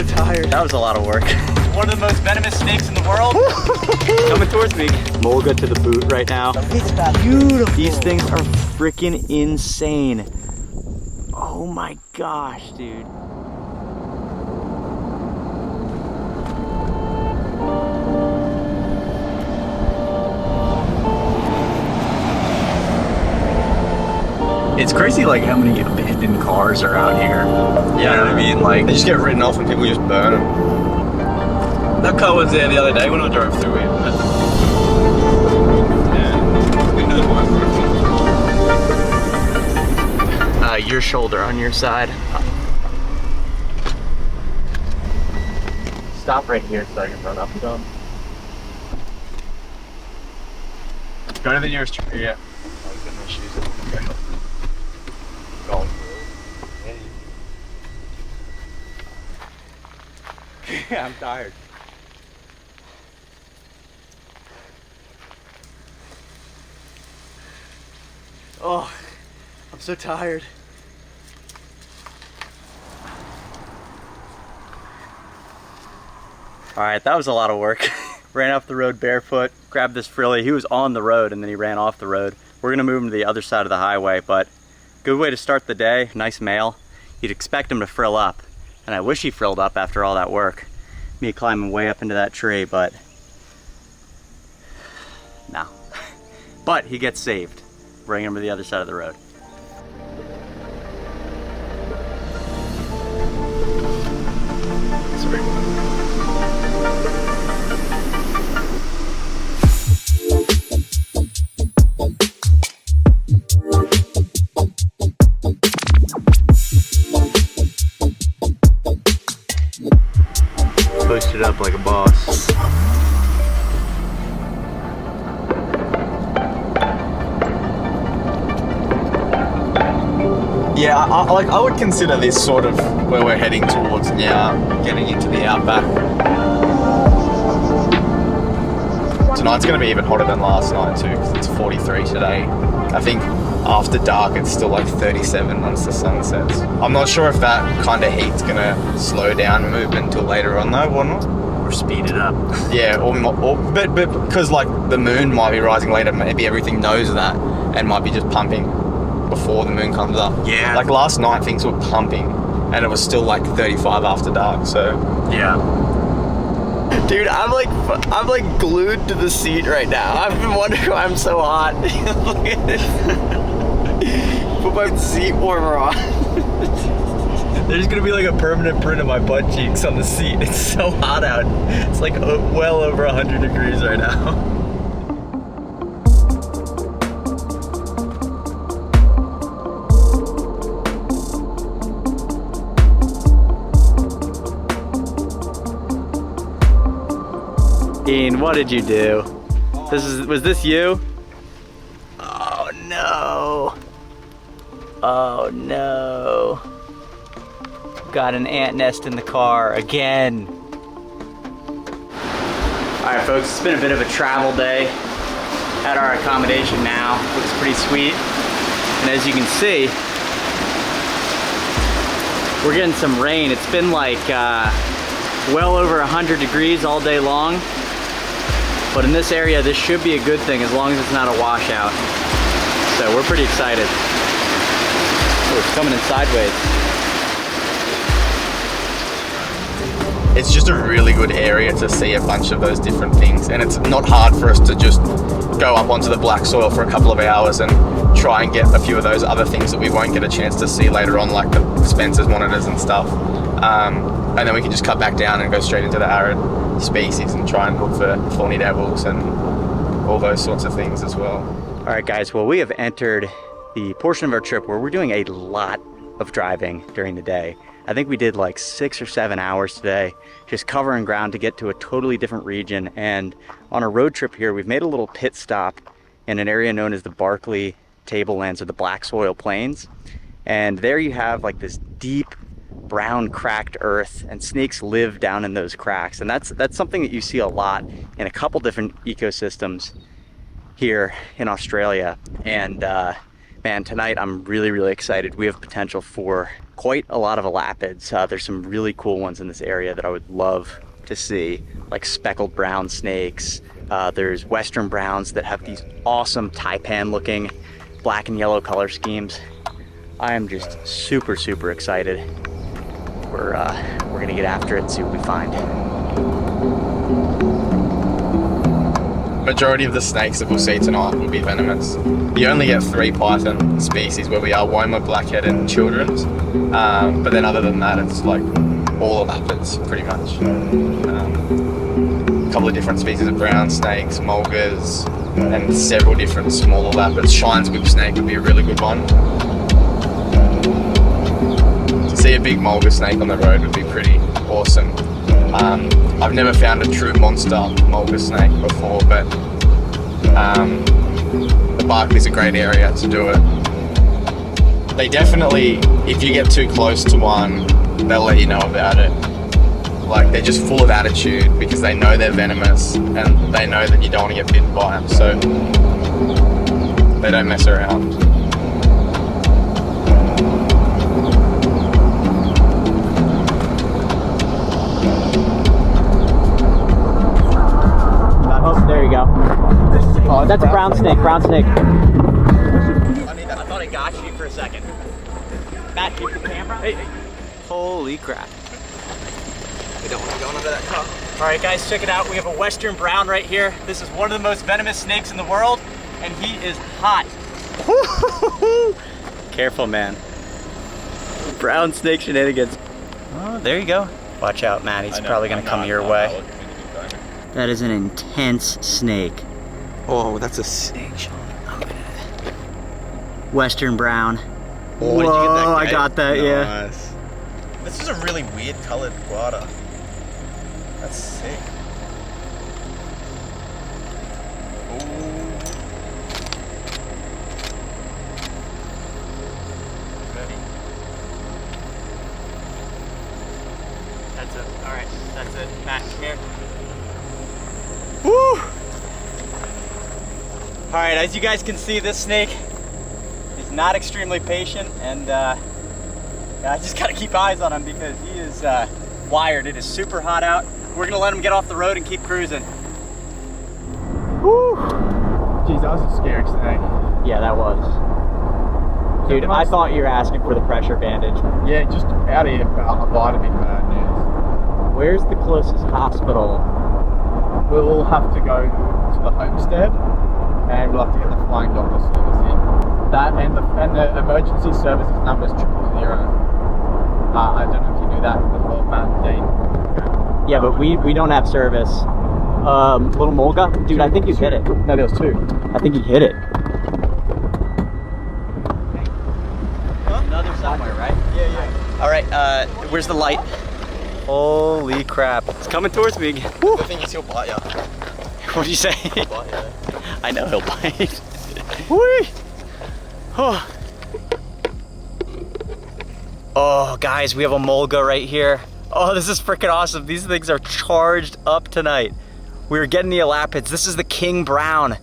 so tired. That was a lot of work. One of the most venomous snakes in the world. Coming towards me. Mulga to the boot right now. It's beautiful. These things are freaking insane. Oh my gosh, dude. It's crazy like how many abandoned cars are out here. You know what I mean? Like They just get written off and people just burn them. that car was there the other day when I drove through it. Your shoulder on your side. Stop right here so I can run up them. Go to the nearest tree. Yeah. Going Yeah, I'm tired. Oh, I'm so tired. All right, that was a lot of work. Ran off the road barefoot, grabbed this frilly. He was on the road and then he ran off the road. We're gonna move him to the other side of the highway, but good way to start the day. Nice male. You'd expect him to frill up, and I wish he frilled up after all that work. Me climbing way up into that tree, but no. But he gets saved. Bring him to the other side of the road. Pushed it up like a boss. Yeah, I would consider this sort of where we're heading towards now, getting into the outback. Tonight's going to be even hotter than last night too, because it's 43 today. I think after dark it's still like 37 once the sun sets. I'm not sure if that kind of heat's going to slow down movement until later on though, or not. Or speed it up. Yeah, but because like the moon might be rising later, maybe everything knows that and might be just pumping before the moon comes up. Yeah. Like last night things were pumping and it was still like 35 after dark, so. Yeah. Dude, I'm like glued to the seat right now. I've been wondering why I'm so hot. Look at this. Put my seat warmer on. There's gonna be like a permanent print of my butt cheeks on the seat. It's so hot out. It's like well over 100 degrees right now. Dean, what did you do? Was this you? Oh no. Oh no. Got an ant nest in the car again. All right, folks, it's been a bit of a travel day. At our accommodation now, looks pretty sweet. And as you can see, we're getting some rain. It's been like well over 100 degrees all day long. But in this area, this should be a good thing as long as it's not a washout. So we're pretty excited. Oh, it's coming in sideways. It's just a really good area to see a bunch of those different things, and it's not hard for us to just go up onto the black soil for a couple of hours and try and get a few of those other things that we won't get a chance to see later on, like the Spencer's monitors and stuff. And then we can just cut back down and go straight into the arid species and try and look for thorny devils and all those sorts of things as well. All right, guys, well, we have entered the portion of our trip where we're doing a lot of driving during the day. I think we did like 6 or 7 hours today, just covering ground to get to a totally different region. And on a road trip here, we've made a little pit stop in an area known as the Barkley Tablelands or the Black Soil Plains. And there you have like this deep brown cracked earth, and snakes live down in those cracks. And that's something that you see a lot in a couple different ecosystems here in Australia. And man, tonight I'm really excited. We have potential for quite a lot of elapids. There's some really cool ones in this area that I would love to see, like speckled brown snakes. There's western browns that have these awesome taipan looking black and yellow color schemes. I am just super, super excited. We're gonna get after it and see what we find. Majority of the snakes that we'll see tonight will be venomous. You only get 3 python species where we are Woma, blackhead, and children's. But then other than that, it's like all elapids pretty much. A couple of different species of brown snakes, mulgars, and several different small elapids. Shine's whip snake would be a really good one. To see a big mulgar snake on the road would be pretty awesome. I've never found a true monster mulgar snake before, but the Barkley's a great area to do it. They definitely, if you get too close to one, they'll let you know about it. Like, they're just full of attitude because they know they're venomous and they know that you don't want to get bitten by them, so they don't mess around. Oh, there you go. Oh, that's a brown snake, brown snake. I thought I got you for a second. Matt, keep the camera. Hey. Holy crap. We don't want to go under that car. All right, guys, check it out. We have a western brown right here. This is one of the most venomous snakes in the world, and he is hot. Careful, man. Brown snake shenanigans. Oh, there you go. Watch out, Matt. He's probably gonna come your way. That is an intense snake. Oh, that's a snake, Sean. Western brown. Oh, did you get that? I got that, yeah. Nice. This is a really weird colored guada. That's sick. That's it. All right, that's it. Matt, come here. Woo! All right, as you guys can see, this snake is not extremely patient, and I just gotta keep eyes on him because he is wired. It is super hot out. We're gonna let him get off the road and keep cruising. Woo! Jeez, that was a scary snake. Yeah, that was. Dude, I thought you were asking for the pressure bandage. Yeah, just out of here, vitamin bad news. Where's the closest hospital? We'll have to go to the homestead and we'll have to get the flying doctor service in. That and the emergency services number is 000. I don't know if you knew that as well, Matt and Dean. Yeah, but we don't have service. Little Mulga? Dude, I think you hit it. No, there was 2. I think he hit it. Another somewhere, right? Yeah. All right, where's the light? Holy crap. It's coming towards me again. The thing is, he'll bite you. What'd you say? He'll bite you. I know he'll bite. Whee! Oh. Oh, guys, we have a mulga right here. Oh, this is freaking awesome. These things are charged up tonight. We're getting the elapids. This is the king brown.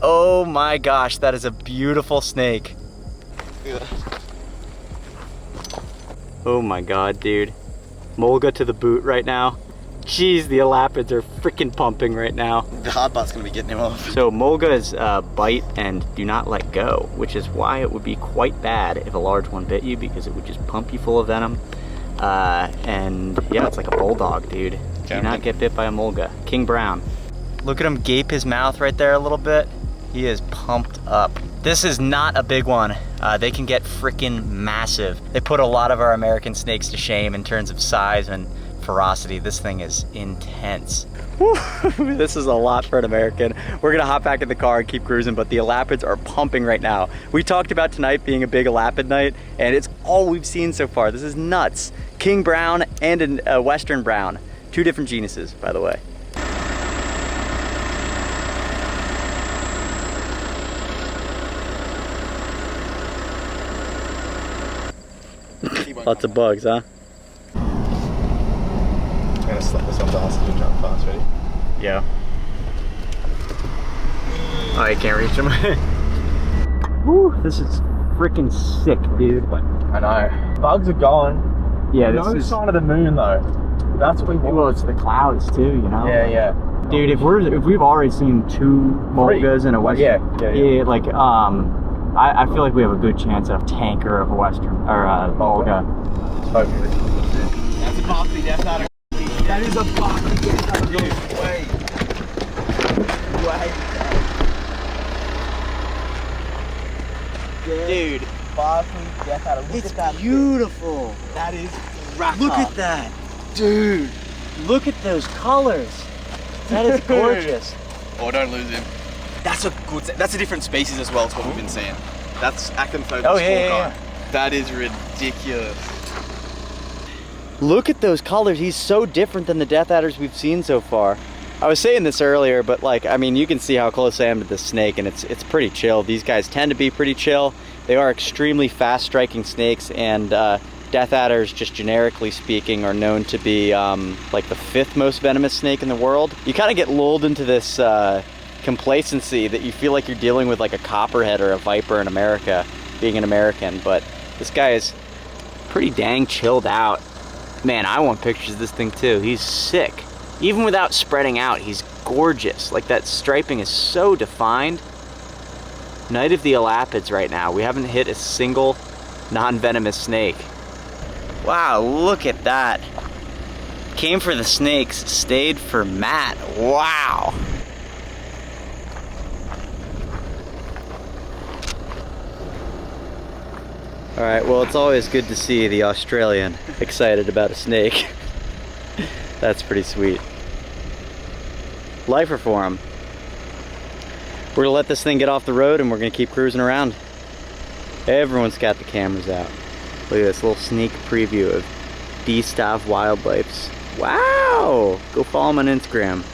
Oh my gosh, that is a beautiful snake. Look at that. Oh my god, dude. Mulga to the boot right now. Jeez, the elapids are freaking pumping right now. The hard butt's gonna be getting him off. So mulgas bite and do not let go, which is why it would be quite bad if a large one bit you, because it would just pump you full of venom. And yeah, it's like a bulldog, dude. Do not get bit by a mulga. King brown. Look at him gape his mouth right there a little bit. He is pumped up. This is not a big one. They can get freaking massive. They put a lot of our American snakes to shame in terms of size and ferocity. This thing is intense. This is a lot for an American. We're gonna hop back in the car and keep cruising, but the elapids are pumping right now. We talked about tonight being a big elapid night, and it's all we've seen so far. This is nuts. King brown and a western brown. 2 different genuses, by the way. Lots of bugs, huh? I'm gonna slap this one's ass and jump fast, ready? Yeah. Oh, I can't reach him. Woo, this is freaking sick, dude. I know. bugs are gone. Yeah, No sign of the moon though. That's what we want. Well, it's the clouds too, you know. Yeah, yeah. Dude, if we've already seen 2 mulgas and a western, yeah, like I feel like we have a good chance at a tanker of a western or a mulga. Totally. That's a Barkley death out of. That is a Barkley death out of Way. Dude, Barkley death out of. Look it's at that. beautiful. That is. Look at that, dude. Look at those colors. That is gorgeous. Oh, don't lose him. That's a good. That's a different species as well to what we've been seeing. That's Acanthotus Oh, yeah. That is ridiculous. Look at those colors. He's so different than the death adders we've seen so far. I was saying this earlier, but like, I mean, you can see how close I am to this snake, and it's pretty chill. These guys tend to be pretty chill. They are extremely fast striking snakes, and death adders, just generically speaking, are known to be like the 5th most venomous snake in the world. You kind of get lulled into this complacency that you feel like you're dealing with like a copperhead or a viper in America, being an American, but this guy is pretty dang chilled out. Man, I want pictures of this thing too. He's sick. Even without spreading out, he's gorgeous. Like, that striping is so defined. Night of the Elapids right now. We haven't hit a single non-venomous snake. Wow, look at that. Came for the snakes, stayed for Matt. Wow. All right, well, it's always good to see the Australian excited about a snake. That's pretty sweet. Lifer for him. We're gonna let this thing get off the road and we're gonna keep cruising around. Everyone's got the cameras out. Look at this little sneak preview of D-Stav Wildlife's. Wow! Go follow him on Instagram.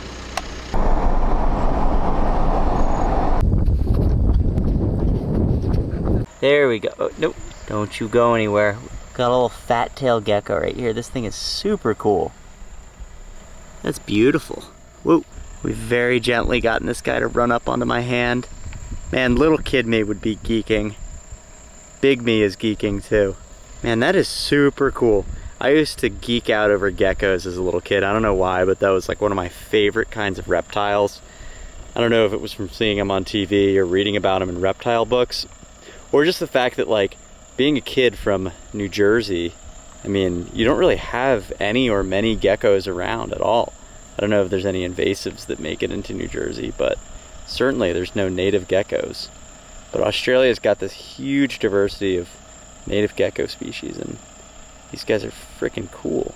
There we go. Oh, nope. Don't you go anywhere. Got a little fat tail gecko right here. This thing is super cool. That's beautiful. Whoa. We've very gently gotten this guy to run up onto my hand. Man, little kid me would be geeking. Big me is geeking too. Man, that is super cool. I used to geek out over geckos as a little kid. I don't know why, but that was like one of my favorite kinds of reptiles. I don't know if it was from seeing them on TV or reading about them in reptile books, or just the fact that, like, being a kid from New Jersey, I mean, you don't really have any or many geckos around at all. I don't know if there's any invasives that make it into New Jersey, but certainly there's no native geckos. But Australia's got this huge diversity of native gecko species, and these guys are freaking cool.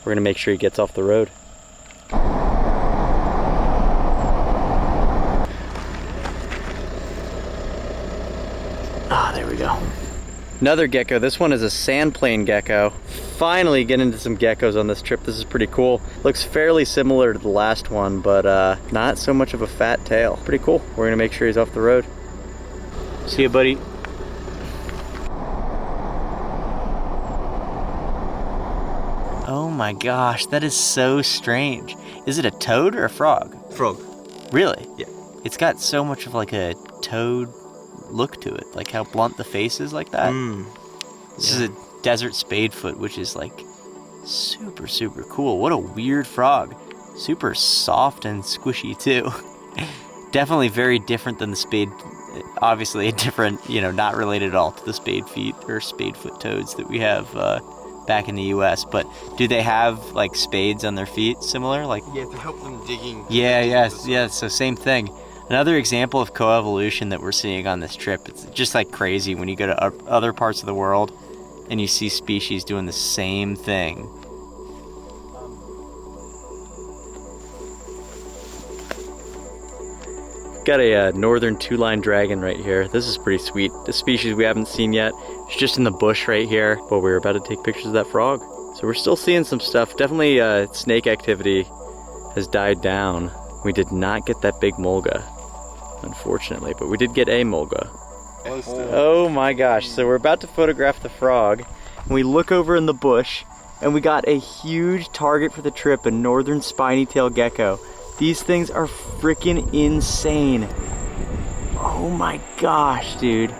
We're gonna make sure he gets off the road. Ah, there we go. Another gecko. This one is a sandplane gecko. Finally getting into some geckos on this trip. This is pretty cool. Looks fairly similar to the last one, but not so much of a fat tail. Pretty cool. We're gonna make sure he's off the road. See you, buddy. Oh my gosh, that is so strange. Is it a toad or a frog? Frog. Really? Yeah. It's got so much of like a toad look to it, like how blunt the face is like that. This is a desert spadefoot, which is like super, super cool. What a weird frog. Super soft and squishy too. Definitely very different than the spade. Obviously a different, you know, not related at all to the spade feet or spadefoot toads that we have back in the US. But do they have like spades on their feet similar? Like, Yeah, to help them digging. yeah, so same thing. Another example of coevolution that we're seeing on this trip. It's just like crazy when you go to other parts of the world and you see species doing the same thing. Got a northern two-line dragon right here. This is pretty sweet. The species we haven't seen yet. It's just in the bush right here, but we're about to take pictures of that frog. So we're still seeing some stuff. Definitely snake activity has died down. We did not get that big mulga, unfortunately, but we did get a mulga. Oh my gosh, so we're about to photograph the frog. And we look over in the bush, and we got a huge target for the trip, a northern spiny tail gecko. These things are freaking insane. Oh my gosh, dude.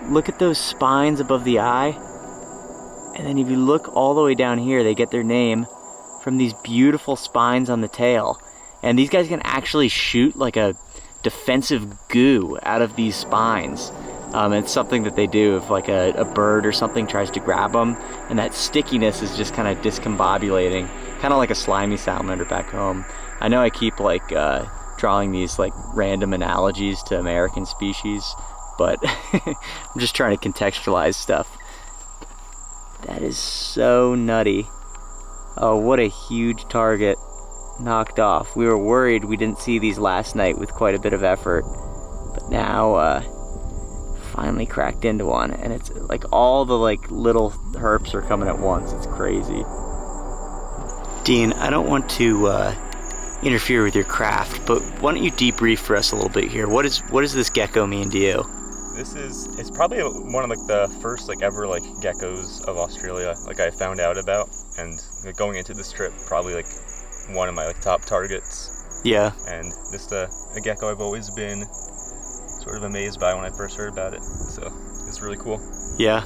Look at those spines above the eye. And then if you look all the way down here, they get their name from these beautiful spines on the tail. And these guys can actually shoot like a defensive goo out of these spines. It's something that they do if like a bird or something tries to grab them, and that stickiness is just kind of discombobulating, kind of like a slimy salamander back home. I know I keep like drawing these like random analogies to American species, but I'm just trying to contextualize stuff. That is so nutty. Oh, what a huge target. Knocked off. We were worried we didn't see these last night with quite a bit of effort, but now finally cracked into one, and it's like all the like little herps are coming at once. It's crazy. Dean, I don't want to interfere with your craft, but why don't you debrief for us a little bit here? What does this gecko mean to you? It's probably one of like the first like ever like geckos of Australia like I found out about, and like, going into this trip probably like one of my like top targets. Yeah. And just a gecko I've always been sort of amazed by when I first heard about it. So it's really cool. Yeah.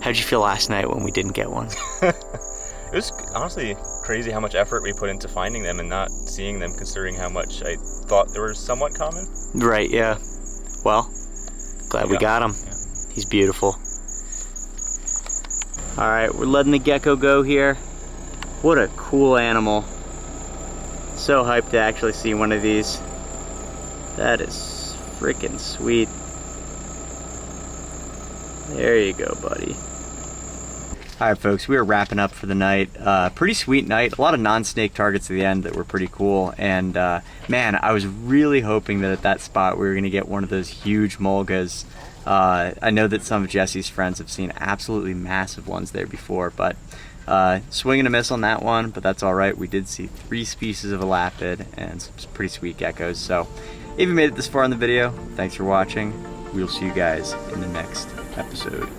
How'd you feel last night when we didn't get one? It was honestly crazy how much effort we put into finding them and not seeing them, considering how much I thought they were somewhat common. Right, yeah. Well, glad we got him. Yeah. He's beautiful. All right, we're letting the gecko go here. What a cool animal. So hyped to actually see one of these. That is freaking sweet. There you go, buddy. All right, folks, we are wrapping up for the night. Pretty sweet night. A lot of non-snake targets at the end that were pretty cool. And man, I was really hoping that at that spot we were gonna get one of those huge mulgas. I know that some of Jesse's friends have seen absolutely massive ones there before, but swing and a miss on that one, but that's all right. We did see 3 species of elapid and some pretty sweet geckos. So if you made it this far in the video, thanks for watching. We'll see you guys in the next episode.